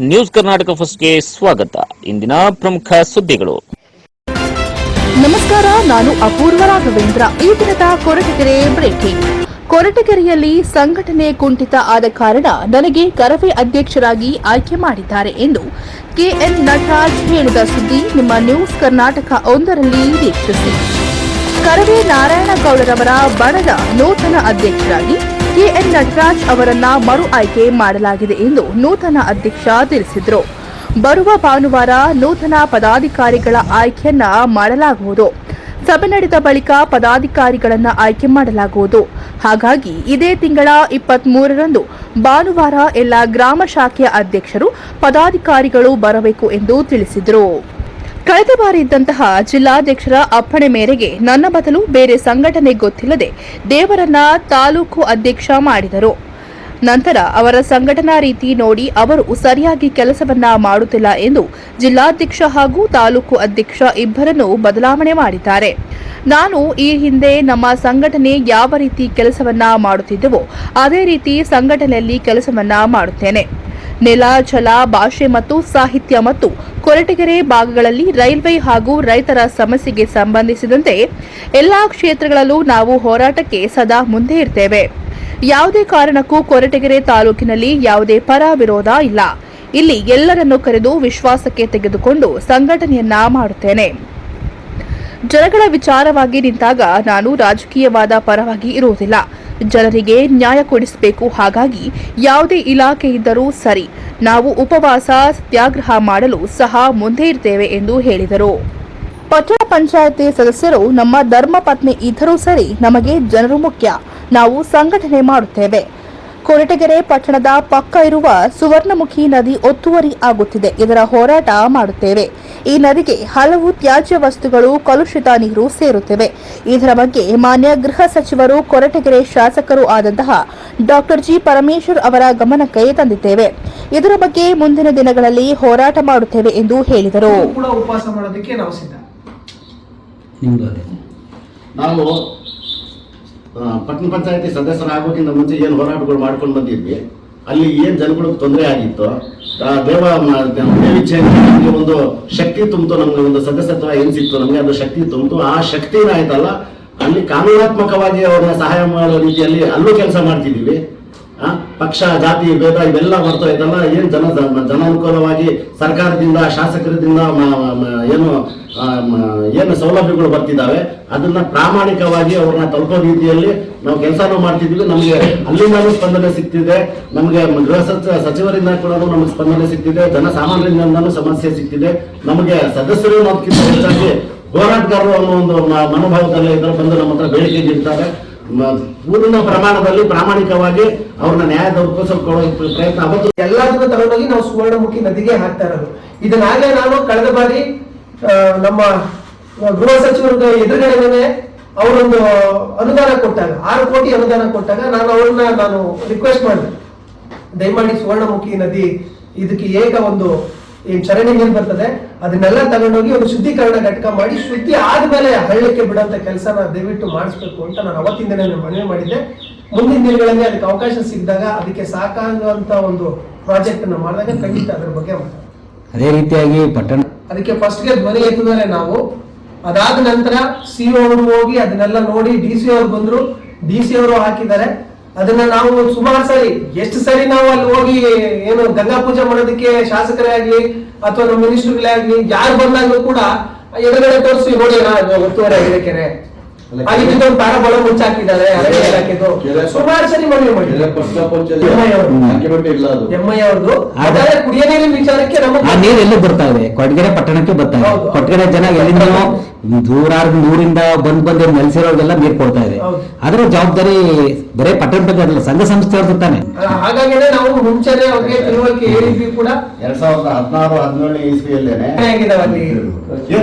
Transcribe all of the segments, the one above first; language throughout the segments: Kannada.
ನ್ಯೂಸ್ ಕರ್ನಾಟಕ ಫಸ್ಟ್ಗೆ ಸ್ವಾಗತ. ಇಂದಿನ ಪ್ರಮುಖ ಸುದ್ದಿಗಳು. ನಮಸ್ಕಾರ, ನಾನು ಅಪೂರ್ವ ರಾಘವೇಂದ್ರ. ಈ ದಿನದ ಕೊರಟಗೆರೆ ಬ್ರೇಕಿಂಗ್. ಕೊರಟಗೆರೆಯಲ್ಲಿ ಸಂಘಟನೆ ಕುಂಠಿತ ಆದ ಕಾರಣ ನನಗೆ ಕರವೇ ಅಧ್ಯಕ್ಷರಾಗಿ ಆಯ್ಕೆ ಮಾಡಿದ್ದಾರೆ ಎಂದು ಕೆಎನ್ ನಟರಾಜ್ ಹೇಳಿದ ಸುದ್ದಿ ನಿಮ್ಮ ನ್ಯೂಸ್ ಕರ್ನಾಟಕ ಒಂದರಲ್ಲಿ ವೀಕ್ಷಿಸಿ. ಕರವೇ ನಾರಾಯಣಗೌಡರವರ ಬಣದ ನೂತನ ಅಧ್ಯಕ್ಷರಾಗಿ ಕೆಎನ್ ನಟರಾಜ್ ಅವರನ್ನ ಮರು ಆಯ್ಕೆ ಮಾಡಲಾಗಿದೆ ಎಂದು ನೂತನ ಅಧ್ಯಕ್ಷ ತಿಳಿಸಿದರು. ಬರುವ ಭಾನುವಾರ ನೂತನ ಪದಾಧಿಕಾರಿಗಳ ಆಯ್ಕೆಯನ್ನ ಮಾಡಲಾಗುವುದು. ಸಭೆ ನಡೆದ ಬಳಿಕ ಪದಾಧಿಕಾರಿಗಳನ್ನ ಆಯ್ಕೆ ಮಾಡಲಾಗುವುದು. ಹಾಗಾಗಿ ಇದೇ ತಿಂಗಳ 23ರಂದು ಭಾನುವಾರ ಎಲ್ಲ ಗ್ರಾಮ ಶಾಖೆಯ ಅಧ್ಯಕ್ಷರು ಪದಾಧಿಕಾರಿಗಳು ಬರಬೇಕು ಎಂದು ತಿಳಿಸಿದರು. ಕಳೆದ ಬಾರಿ ಇದ್ದಂತಹ ಜಿಲ್ಲಾಧ್ಯಕ್ಷರ ಅಪ್ಪಣೆ ಮೇರೆಗೆ ನನ್ನ ಬದಲು ಬೇರೆ ಸಂಘಟನೆ ಗೊತ್ತಿಲ್ಲದೆ ದೇವರನ್ನ ತಾಲೂಕು ಅಧ್ಯಕ್ಷ ಮಾಡಿದರು. ನಂತರ ಅವರ ಸಂಘಟನಾ ರೀತಿ ನೋಡಿ ಅವರು ಸರಿಯಾಗಿ ಕೆಲಸವನ್ನ ಮಾಡುತ್ತಿಲ್ಲ ಎಂದು ಜಿಲ್ಲಾಧ್ಯಕ್ಷ ಹಾಗೂ ತಾಲೂಕು ಅಧ್ಯಕ್ಷ ಇಬ್ಬರನ್ನು ಬದಲಾವಣೆ ಮಾಡಿದ್ದಾರೆ. ನಾನು ಈ ಹಿಂದೆ ನಮ್ಮ ಸಂಘಟನೆ ಯಾವ ರೀತಿ ಕೆಲಸವನ್ನ ಮಾಡುತ್ತಿದ್ದೆವೋ ಅದೇ ರೀತಿ ಸಂಘಟನೆಯಲ್ಲಿ ಕೆಲಸವನ್ನ ಮಾಡುತ್ತೇನೆ. ನೆಲ, ಜಲ, ಭಾಷೆ ಮತ್ತು ಸಾಹಿತ್ಯ ಮತ್ತು ಕೊರಟಗೆರೆ ಭಾಗಗಳಲ್ಲಿ ರೈಲ್ವೆ ಹಾಗೂ ರೈತರ ಸಮಸ್ಯೆಗೆ ಸಂಬಂಧಿಸಿದಂತೆ ಎಲ್ಲಾ ಕ್ಷೇತ್ರಗಳಲ್ಲೂ ನಾವು ಹೋರಾಟಕ್ಕೆ ಸದಾ ಮುಂದೆ ಇರ್ತೇವೆ. ಯಾವುದೇ ಕಾರಣಕ್ಕೂ ಕೊರಟಗೆರೆ ತಾಲೂಕಿನಲ್ಲಿ ಯಾವುದೇ ಪರ ವಿರೋಧ ಇಲ್ಲ. ಇಲ್ಲಿ ಎಲ್ಲರನ್ನು ಕರೆದು ವಿಶ್ವಾಸಕ್ಕೆ ತೆಗೆದುಕೊಂಡು ಸಂಘಟನೆಯನ್ನ ಮಾಡುತ್ತೇನೆ. ಜನಗಳ ವಿಚಾರವಾಗಿ ನಿಂತಾಗ ನಾನು ರಾಜಕೀಯವಾದ ಪರವಾಗಿ ಇರುವುದಿಲ್ಲ. ಜನರಿಗೆ ನ್ಯಾಯ ಕೊಡಿಸಬೇಕು. ಹಾಗಾಗಿ ಯಾವುದೇ ಇಲಾಖೆ ಇದ್ದರೂ ಸರಿ, ನಾವು ಉಪವಾಸ ಸತ್ಯಾಗ್ರಹ ಮಾಡಲು ಸಹ ಮುಂದೆ ಇರ್ತೇವೆ ಎಂದು ಹೇಳಿದರು. ಪಟ್ಟಣ ಪಂಚಾಯಿತಿ ಸದಸ್ಯರು ನಮ್ಮ ಧರ್ಮ ಪತ್ನಿ ಇದ್ದರೂ ಸರಿ, ನಮಗೆ ಜನರು ಮುಖ್ಯ. ನಾವು ಸಂಘಟನೆ ಮಾಡುತ್ತೇವೆ. ಕೊರಟಗೆರೆ ಪಟ್ಟಣದ ಪಕ್ಕ ಇರುವ ಸುವರ್ಣಮುಖಿ ನದಿ ಒತ್ತುವರಿ ಆಗುತ್ತಿದೆ. ಇದರ ಹೋರಾಟ ಮಾಡುತ್ತೇವೆ. ಈ ನದಿಗೆ ಹಲವು ತ್ಯಾಜ್ಯ ವಸ್ತುಗಳು, ಕಲುಷಿತ ನೀರು ಸೇರುತ್ತಿವೆ. ಇದರ ಬಗ್ಗೆ ಮಾನ್ಯ ಗೃಹ ಸಚಿವರು, ಕೊರಟಗೆರೆ ಶಾಸಕರು ಆದಂತಹ ಡಾಕ್ಟರ್ ಜಿ ಪರಮೇಶ್ವರ್ ಅವರ ಗಮನಕ್ಕೆ ತಂದಿದ್ದೇವೆ. ಇದರ ಬಗ್ಗೆ ಮುಂದಿನ ದಿನಗಳಲ್ಲಿ ಹೋರಾಟ ಮಾಡುತ್ತೇವೆ ಎಂದು ಹೇಳಿದರು. ಪಟ್ಟಣ ಪಂಚಾಯತಿ ಸದಸ್ಯರಾಗೋಕ್ಕಿಂತ ಮುಂಚೆ ಏನು ಹೋರಾಟಗಳು ಮಾಡ್ಕೊಂಡು ಬಂದಿದ್ವಿ, ಅಲ್ಲಿ ಏನು ಜನಗಳಿಗೆ ತೊಂದರೆ ಆಗಿತ್ತು, ದೇವಿಚ್ಛೆ ನಮಗೆ ಒಂದು ಶಕ್ತಿ ತುಂಬಿತು. ನಮ್ಗೆ ಒಂದು ಸದಸ್ಯತ್ವ ಏನ್ ಸಿಕ್ತು, ನಮಗೆ ಅದು ಶಕ್ತಿ ತುಂಬಿತು. ಆ ಶಕ್ತಿನ ಆಯ್ತಲ್ಲ, ಅಲ್ಲಿ ಕಾನೂನಾತ್ಮಕವಾಗಿ ಅವ್ರನ್ನ ಸಹಾಯ ಮಾಡೋ ರೀತಿಯಲ್ಲಿ ಅಲ್ಲೂ ಕೆಲಸ ಮಾಡ್ತಿದ್ದೀವಿ. ಪಕ್ಷ, ಜಾತಿ ಭೇದ ಇವೆಲ್ಲ ಬರ್ತಾ ಇದ್ದಲ್ಲ, ಏನು ಜನಾನುಕೂಲವಾಗಿ ಸರ್ಕಾರದಿಂದ, ಶಾಸಕರಿಂದ ಏನು ಸೌಲಭ್ಯಗಳು ಬರ್ತಿದ್ದಾವೆ, ಅದನ್ನ ಪ್ರಾಮಾಣಿಕವಾಗಿ ಅವ್ರನ್ನ ತಲುಪೋ ರೀತಿಯಲ್ಲಿ ನಾವು ಕೆಲಸನೂ ಮಾಡ್ತಿದ್ವಿ. ನಮಗೆ ಅಲ್ಲಿಂದಲೂ ಸ್ಪಂದನೆ ಸಿಗ್ತಿದೆ, ನಮಗೆ ಗೃಹ ಸಚಿವರಿಂದ ಕೂಡ ನಮಗೆ ಸ್ಪಂದನೆ ಸಿಗ್ತಿದೆ, ಜನಸಾಮಾನ್ಯರಿಂದಲೂ ಸಮಸ್ಯೆ ಸಿಗ್ತಿದೆ. ನಮಗೆ ಸದಸ್ಯರು ಅನ್ನೋದಕ್ಕಿಂತ ಹೆಚ್ಚಾಗಿ ಹೋರಾಟಗಾರರು ಅನ್ನೋ ಒಂದು ಮನೋಭಾವದಲ್ಲಿ ಇದರ ಬಂದು ನಮ್ಮ ಹತ್ರ ಬೇಡಿಕೆ ಇಡ್ತಾರೆ. ಪೂರ್ಣ ಪ್ರಮಾಣದಲ್ಲಿ ಪ್ರಾಮಾಣಿಕವಾಗಿ ಅವ್ರನ್ನ ನ್ಯಾಯ ದೊರಕಿಸಿಕೊಳ್ಳೋ ಪ್ರಯತ್ನ ಆಗುತ್ತೆ. ಎಲ್ಲದನ್ನು ತಗೊಂಡೋಗಿ ನಾವು ಸುವರ್ಣಮುಖಿ ನದಿಗೆ ಹಾಕ್ತಾ ಇರೋದು. ಇದನ್ನಾಗಲೇ ನಾನು ಕಳೆದ ಬಾರಿ ನಮ್ಮ ಗೃಹ ಸಚಿವರ ಎದುರುಗಡೆ ಅವರೊಂದು ಅನುದಾನ ಕೊಟ್ಟಾಗ, 6 ಕೋಟಿ ಅನುದಾನ ಕೊಟ್ಟಾಗ ನಾನು ರಿಕ್ವೆಸ್ಟ್ ಮಾಡಿದೆ, ದಯಮಾಡಿ ಸುವರ್ಣಮುಖಿ ನದಿ ಇದಕ್ಕೆ ಒಂದು ಏನ್ ಚರಂಡಿ ನೀರು ಬರ್ತದೆ ಅದನ್ನೆಲ್ಲ ತಗೊಂಡೋಗಿ ಒಂದು ಶುದ್ಧೀಕರಣ ಘಟಕ ಮಾಡಿ ಶುದ್ಧಿ ಆದ್ಮೇಲೆ ಹಳ್ಳಕ್ಕೆ ಬಿಡುವಂತ ಕೆಲಸನ ದಯವಿಟ್ಟು ಮಾಡಿಸ್ಬೇಕು ಅಂತ ನಾನು ಅವತ್ತಿನ ದಿನ ಮನವಿ ಮಾಡಿದ್ದೆ. ಮುಂದಿನ ದಿನಗಳಲ್ಲಿ ಅದಕ್ಕೆ ಅವಕಾಶ ಸಿಕ್ಕಿದಾಗ ಅದಕ್ಕೆ ಸಾಕಾಗುವಂತ ಒಂದು ಪ್ರಾಜೆಕ್ಟ್ ಅನ್ನು ಮಾಡಿದಾಗ ಖಂಡಿತ ಅದರ ಬಗ್ಗೆ ಅದೇ ರೀತಿಯಾಗಿ ಅದಕ್ಕೆ ಫಸ್ಟ್ಗೆ ಧ್ವನಿ ಎತ್ತಿದರೆ ನಾವು. ಅದಾದ ನಂತರ ಸಿಇಒ ಅವರು ಹೋಗಿ ಅದನ್ನೆಲ್ಲ ನೋಡಿ DC ಅವರು ಬಂದ್ರು, DC ಅವರು ಹಾಕಿದ್ದಾರೆ. ಅದನ್ನ ನಾವು ಸುಮಾರು ಸರಿ, ಎಷ್ಟು ಸರಿ ನಾವು ಅಲ್ಲಿ ಹೋಗಿ ಏನು ಗಂಗಾ ಪೂಜೆ ಮಾಡೋದಕ್ಕೆ ಶಾಸಕರೇ ಆಗ್ಲಿ ಅಥವಾ ನಮ್ಮ ಮಿನಿಸ್ಟರ್ಗಳೇ ಆಗ್ಲಿ ಯಾರು ಬಂದಾಗ್ಲೂ ಕೂಡ ಎದುರುಗಡೆ ತೋರಿಸಿ ನೋಡಿ ಒತ್ತುವರಿ ಆಗಿದೆ ಕೆರೆ ಆಗಿದ್ದು ಪ್ಯಾರಾಬೋಳ ಮುಚ್ಚಾಕಿದ್ದಾರೆ. ಸುಮಾರು ಸರಿ ಮನವಿ ಮಾಡಿದ್ದಾರೆ ಅವ್ರದ್ದು. ಅದಾದ್ರೆ ಕುಡಿಯ ನೀರಿನ ವಿಚಾರಕ್ಕೆ ನೀರು ಎಲ್ಲಿ ಬರ್ತಾ ಇದೆ, ಕೊರಟಗೆರೆ ಪಟ್ಟಣಕ್ಕೆ ಬರ್ತಾ ಇದೆ. ಕೊರಟಗೆರೆ ಜನ ಎಲ್ಲಿಂದ ದೂರಿಂದ ಬಂದು ನೆಲೆಸಿರೋರಿಗೆಲ್ಲ ನೀರು ಕೊಡ್ತಾ ಇದೆ. ಅದರ ಜವಾಬ್ದಾರಿ ಬರೇ ಪಟ್ಟಣ ಪಂಚಾಯತ್ ಸಂಘ ಸಂಸ್ಥೆಯವ್ರದ್ದು ತಾನೆ. ಹಾಗಾಗಿ ನಾವು ಮುಂಚೆನೆ ಅವ್ರಿಗೆ ತಿಳುವಳಿಕೆ ಹೇಳಿದ್ವಿ ಕೂಡ. 2016-17 ಇಸ್ವಿಯಲ್ಲೇನೆ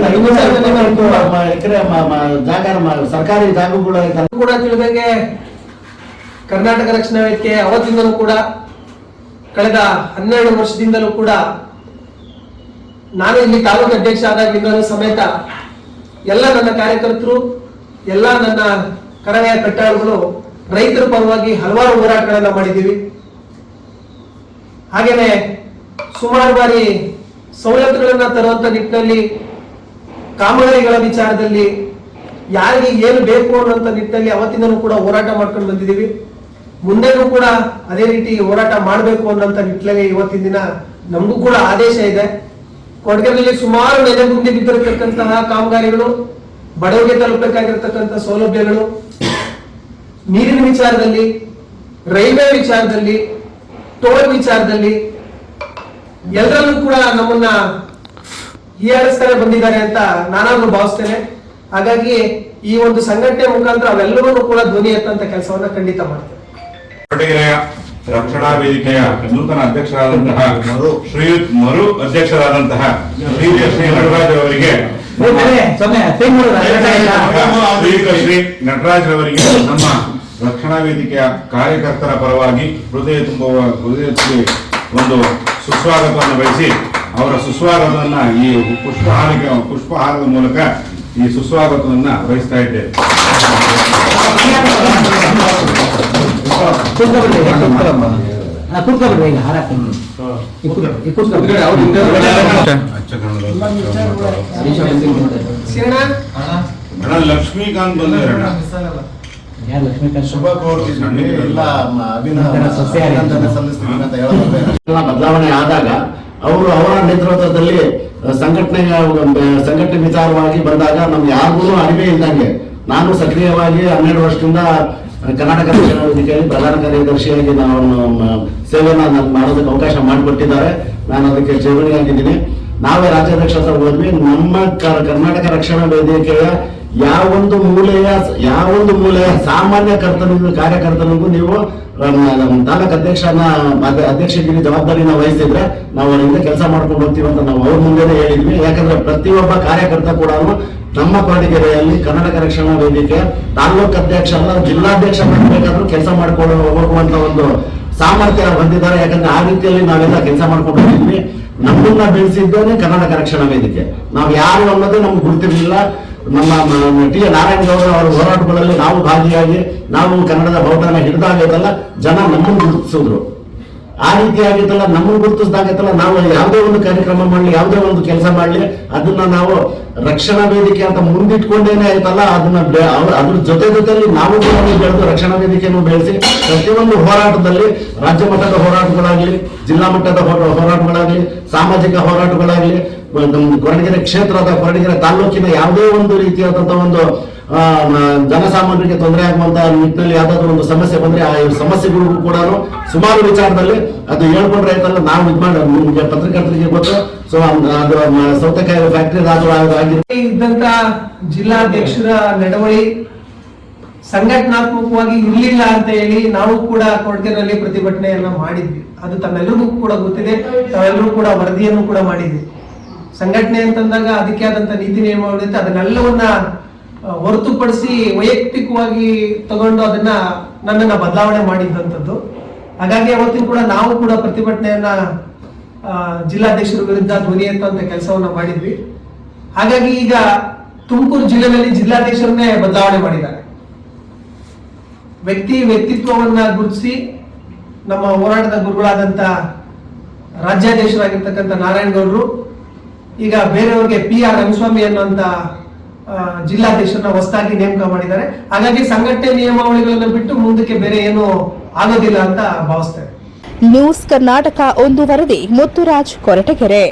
ಎಕರೆ ಜಾಗ ಸರ್ಕಾರಿ ಜಾಗಗಳು ಕೂಡ ತಿಳಿದಂಗೆ ಕರ್ನಾಟಕ ರಕ್ಷಣಾ ವೇದಿಕೆ ಅವತ್ತಿಂದಲೂ ಕೂಡ ಕಳೆದ 12 ವರ್ಷದಿಂದಲೂ ಕೂಡ ನಾನು ಇಲ್ಲಿ ತಾಲೂಕು ಅಧ್ಯಕ್ಷ ಆದಾಗಿಂದಲೂ ಸಮೇತ ಎಲ್ಲ ನನ್ನ ಕಾರ್ಯಕರ್ತರು, ಎಲ್ಲ ನನ್ನ ಕರವೇ ಕಟ್ಟಾಳುಗಳು ರೈತರ ಪರವಾಗಿ ಹಲವಾರು ಹೋರಾಟಗಳನ್ನ ಮಾಡಿದ್ದೀವಿ. ಹಾಗೇನೆ ಸುಮಾರು ಬಾರಿ ಸವಲತ್ತುಗಳನ್ನ ತರುವಂತ ನಿಟ್ಟಿನಲ್ಲಿ, ಕಾಮಗಾರಿಗಳ ವಿಚಾರದಲ್ಲಿ ಯಾರಿಗೆ ಏನು ಬೇಕು ಅನ್ನುವಂತ ನಿಟ್ಟಿನಲ್ಲಿ ಅವತ್ತಿಂದನೂ ಕೂಡ ಹೋರಾಟ ಮಾಡ್ಕೊಂಡು ಬಂದಿದ್ದೀವಿ. ಮುಂದೆನೂ ಕೂಡ ಅದೇ ರೀತಿ ಹೋರಾಟ ಮಾಡಬೇಕು ಅನ್ನೋಂಥ ನಿಟ್ಟಿನಲ್ಲಿ ಇವತ್ತಿನ ದಿನ ನಮಗೂ ಕೂಡ ಆದೇಶ ಇದೆ. ಕೊಡಗಿನಲ್ಲಿ ಸುಮಾರು ನೆಲೆ ಮುಂದೆ ಬಿದ್ದಿರತಕ್ಕಂತಹ ಕಾಮಗಾರಿಗಳು, ಬಡವರಿಗೆ ತಲುಪಬೇಕಾಗಿರ್ತಕ್ಕಂಥ ಸೌಲಭ್ಯಗಳು, ನೀರಿನ ವಿಚಾರದಲ್ಲಿ, ರೈಲ್ವೆ ವಿಚಾರದಲ್ಲಿ, ಟೋಲ್ ವಿಚಾರದಲ್ಲಿ ಎಲ್ಲರಲ್ಲೂ ಕೂಡ ನಮ್ಮನ್ನ ಹೀಯಾಳಿಸ್ತಾರೆ ಬಂದಿದ್ದಾರೆ ಅಂತ ನಾನಾದ್ರೂ ಭಾವಿಸ್ತೇನೆ. ಹಾಗಾಗಿ ಈ ಒಂದು ಸಂಘಟನೆ ಮುಖಾಂತರ ಅವೆಲ್ಲವನ್ನೂ ಕೂಡ ಧ್ವನಿ ಎತ್ತಂತ ಕೆಲಸವನ್ನ ಖಂಡಿತ ಮಾಡ್ತೇವೆ. ಕೊರಟಗೆರೆಯ ರಕ್ಷಣಾ ವೇದಿಕೆಯ ನೂತನ ಅಧ್ಯಕ್ಷರಾದಂತಹ ಶ್ರೀಯುತ್ ಮರು ಅಧ್ಯಕ್ಷರಾದಂತಹ ಶ್ರೀ ನಟರಾಜ್ ಅವರಿಗೆ ಶ್ರೀ ನಟರಾಜ್ ಅವರಿಗೆ ನಮ್ಮ ರಕ್ಷಣಾ ವೇದಿಕೆಯ ಕಾರ್ಯಕರ್ತರ ಪರವಾಗಿ ಹೃದಯದಲ್ಲಿ ಒಂದು ಸುಸ್ವಾಗತವನ್ನು ಬಯಸಿ ಅವರ ಸುಸ್ವಾಗತವನ್ನ ಈ ಪುಷ್ಪಹಾರದ ಮೂಲಕ ಈ ಸುಸ್ವಾಗತವನ್ನ ಬಯಸ್ತಾ ಇದ್ದೇವೆ. ಲಕ್ಷ್ಮೀಕಾಂತ್ ಬಂದಿರೋಣ ಬದಲಾವಣೆ ಆದಾಗ ಅವರು ಅವರ ನೇತೃತ್ವದಲ್ಲಿ ಸಂಘಟನೆ ವಿಚಾರವಾಗಿ ಬಂದಾಗ ನಮ್ಗೆ ಯಾರಿಗೂ ಅರಿವೇ ಇದ್ದಂಗೆ ನಾನು ಸಕ್ರಿಯವಾಗಿ 12 ವರ್ಷದಿಂದ ಕರ್ನಾಟಕ ರಕ್ಷಣಾ ವೇದಿಕೆಯಲ್ಲಿ ಪ್ರಧಾನ ಕಾರ್ಯದರ್ಶಿಯಾಗಿ ನಾವು ಸೇವೆಯನ್ನು ಮಾಡೋದಕ್ಕೆ ಅವಕಾಶ ಮಾಡಿಕೊಟ್ಟಿದ್ದಾರೆ. ನಾನು ಅದಕ್ಕೆ ಚೇರ್ಮನಿಯಾಗಿದ್ದೀನಿ. ನಾವೇ ರಾಜ್ಯಾಧ್ಯಕ್ಷ ಹತ್ರ ಹೋದ್ವಿ. ನಮ್ಮ ಕರ್ನಾಟಕ ರಕ್ಷಣಾ ವೇದಿಕೆಯ ಯಾವೊಂದು ಮೂಲೆಯ ಸಾಮಾನ್ಯ ಕಾರ್ಯಕರ್ತನಿಗೂ ನೀವು ತಾಲೂಕು ಅಧ್ಯಕ್ಷಗಿರಿ ಜವಾಬ್ದಾರಿನ ವಹಿಸಿದ್ರೆ ನಾವು ಅವರಿಂದ ಕೆಲಸ ಮಾಡ್ಕೊಂಡು ಹೋಗ್ತೀವಿ ಅಂತ ನಾವು ಅವ್ರ ಮುಂದೆನೇ ಹೇಳಿದ್ವಿ. ಯಾಕಂದ್ರೆ ಪ್ರತಿಯೊಬ್ಬ ಕಾರ್ಯಕರ್ತ ಕೂಡ ನಮ್ಮ ಕೊರಟಗೆರೆಯಲ್ಲಿ ಕರ್ನಾಟಕ ರಕ್ಷಣಾ ವೇದಿಕೆ ತಾಲೂಕು ಅಧ್ಯಕ್ಷ ಅಲ್ಲ ಜಿಲ್ಲಾಧ್ಯಕ್ಷ ಬೇಕಾದ್ರೂ ಕೆಲಸ ಮಾಡ್ಕೊಂಡು ಹೋಗುವಂತ ಒಂದು ಸಾಮರ್ಥ್ಯ ಹೊಂದಿದ್ದಾರೆ. ಯಾಕಂದ್ರೆ ಆ ರೀತಿಯಲ್ಲಿ ನಾವೆಲ್ಲ ಕೆಲಸ ಮಾಡ್ಕೊಂಡು ಹೋಗಿದ್ವಿ. ನಮ್ಮನ್ನ ಬೆಳೆಸಿದ್ದೇನೆ ಕರ್ನಾಟಕ ರಕ್ಷಣಾ ವೇದಿಕೆ. ನಾವು ಯಾರು ಅನ್ನೋದೇ ನಮ್ಗೆ ಗುರುತಿರ್ಲಿಲ್ಲ. ನಮ್ಮ ಟಿ ನಾರಾಯಣಗೌಡ ಅವರ ಹೋರಾಟಗಳಲ್ಲಿ ನಾವು ಭಾಗಿಯಾಗಿ ನಾವು ಕನ್ನಡದ ಬಾವುಟನ ಹಿಡಿದಾಗೈತಲ್ಲ ಜನ ನಮ್ಮನ್ನು ಗುರುತಿಸಿದ್ರು. ಆ ರೀತಿಯಾಗಿತ್ತಲ್ಲ, ನಮ್ಮನ್ನು ಗುರುತಿಸಿದಾಗೈತಲ್ಲ, ನಾವು ಯಾವುದೇ ಒಂದು ಕಾರ್ಯಕ್ರಮ ಮಾಡಲಿ, ಯಾವುದೇ ಒಂದು ಕೆಲಸ ಮಾಡಲಿ, ಅದನ್ನ ನಾವು ರಕ್ಷಣಾ ವೇದಿಕೆ ಅಂತ ಮುಂದಿಟ್ಕೊಂಡೇನೆ ಆಯ್ತಲ್ಲ, ಅದನ್ನ ಅದ್ರ ಜೊತೆಯಲ್ಲಿ ನಾವು ಕೂಡ ಬೆಳೆದು ರಕ್ಷಣಾ ವೇದಿಕೆಯನ್ನು ಬೆಳೆಸಿ ಪ್ರತಿಯೊಂದು ಹೋರಾಟದಲ್ಲಿ ರಾಜ್ಯ ಮಟ್ಟದ ಹೋರಾಟಗಳಾಗ್ಲಿ, ಜಿಲ್ಲಾ ಮಟ್ಟದ ಹೋರಾಟಗಳಾಗ್ಲಿ, ಸಾಮಾಜಿಕ ಹೋರಾಟಗಳಾಗ್ಲಿ, ಕೊರಟಗೆರೆ ಕ್ಷೇತ್ರದ ಕೊರಟಗೆರೆ ತಾಲೂಕಿನ ಯಾವುದೇ ಒಂದು ರೀತಿಯಾದಂತಹ ಒಂದು ಜನಸಾಮಾನ್ಯರಿಗೆ ತೊಂದರೆ ಆಗುವಂತ ನಿಟ್ಟಿನಲ್ಲಿ ಯಾವ್ದಾದ್ರು ಒಂದು ಸಮಸ್ಯೆ ಬಂದ್ರೆ ಆ ಸಮಸ್ಯೆಗಳಿಗೂ ಕೂಡ ಸುಮಾರು ವಿಚಾರದಲ್ಲಿ ಅದು ಹೇಳ್ಕೊಂಡ್ರೆ ಆಯ್ತಲ್ಲ, ನಾವು ಇದು ಮಾಡಿ ನಿಮ್ಗೆ ಪತ್ರಕರ್ತರಿಗೆ ಗೊತ್ತು. ಸೊ ಅದು ಸೌತೆಕಾಯಿ ಫ್ಯಾಕ್ಟರಿ ಇದ್ದಂತ ಜಿಲ್ಲಾಧ್ಯಕ್ಷರ ನಡವಳಿ ಸಂಘಟನಾತ್ಮಕವಾಗಿ ಇರ್ಲಿಲ್ಲ ಅಂತ ಹೇಳಿ ನಾವು ಕೂಡ ಕೊರಟಗೆರೆಯಲ್ಲಿ ಪ್ರತಿಭಟನೆಯನ್ನ ಮಾಡಿದ್ವಿ. ಅದು ತಮ್ಮೆಲ್ಲರಿಗೂ ಕೂಡ ಗೊತ್ತಿದೆ. ತಾವೆಲ್ಲರೂ ಕೂಡ ವರದಿಯನ್ನು ಕೂಡ ಮಾಡಿದ್ವಿ. ಸಂಘಟನೆ ಅಂತಂದಾಗ ಅದಕ್ಕೆ ಆದಂತ ನೀತಿ ನಿಯಮಗಳಿರುತ್ತೆ. ಅದನ್ನೆಲ್ಲವನ್ನ ಹೊರತುಪಡಿಸಿ ವೈಯಕ್ತಿಕವಾಗಿ ತಗೊಂಡು ಅದನ್ನ ನನ್ನನ್ನ ಬದಲಾವಣೆ ಮಾಡಿದ್ದಂಥದ್ದು. ಹಾಗಾಗಿ ಅವತ್ತಿನ ಕೂಡ ನಾವು ಕೂಡ ಪ್ರತಿಭಟನೆಯನ್ನ ಜಿಲ್ಲಾಧ್ಯಕ್ಷರ ವಿರುದ್ಧ ಧ್ವನಿ ಎತ್ತುವಂತ ಕೆಲಸವನ್ನ ಮಾಡಿದ್ವಿ. ಹಾಗಾಗಿ ಈಗ ತುಮಕೂರು ಜಿಲ್ಲೆಯಲ್ಲಿ ಜಿಲ್ಲಾಧ್ಯಕ್ಷರನ್ನೇ ಬದಲಾವಣೆ ಮಾಡಿದ್ದಾರೆ. ವ್ಯಕ್ತಿತ್ವವನ್ನ ಗುರುತಿಸಿ ನಮ್ಮ ಹೋರಾಟದ ಗುರುಗಳಾದಂತ ರಾಜ್ಯಾಧ್ಯಕ್ಷರಾಗಿರ್ತಕ್ಕಂಥ ನಾರಾಯಣಗೌಡರು ಈಗ ಬೇರೆಯವ್ರಿಗೆ PR ರಂಗಸ್ವಾಮಿ ಅನ್ನುವಂತ ಜಿಲ್ಲಾಧ್ಯಕ್ಷರನ್ನ ಹೊಸದಾಗಿ ನೇಮಕ ಮಾಡಿದ್ದಾರೆ. ಹಾಗಾಗಿ ಸಂಘಟನೆ ನಿಯಮಾವಳಿಗಳನ್ನು ಬಿಟ್ಟು ಮುಂದಕ್ಕೆ ಬೇರೆ ಏನು ಆಗೋದಿಲ್ಲ ಅಂತ ಭಾವಿಸ್ತೇವೆ. ನ್ಯೂಸ್ ಕರ್ನಾಟಕ 1 ವರದಿ ಮುತ್ತುರಾಜ್, ಕೊರಟಗೆರೆ.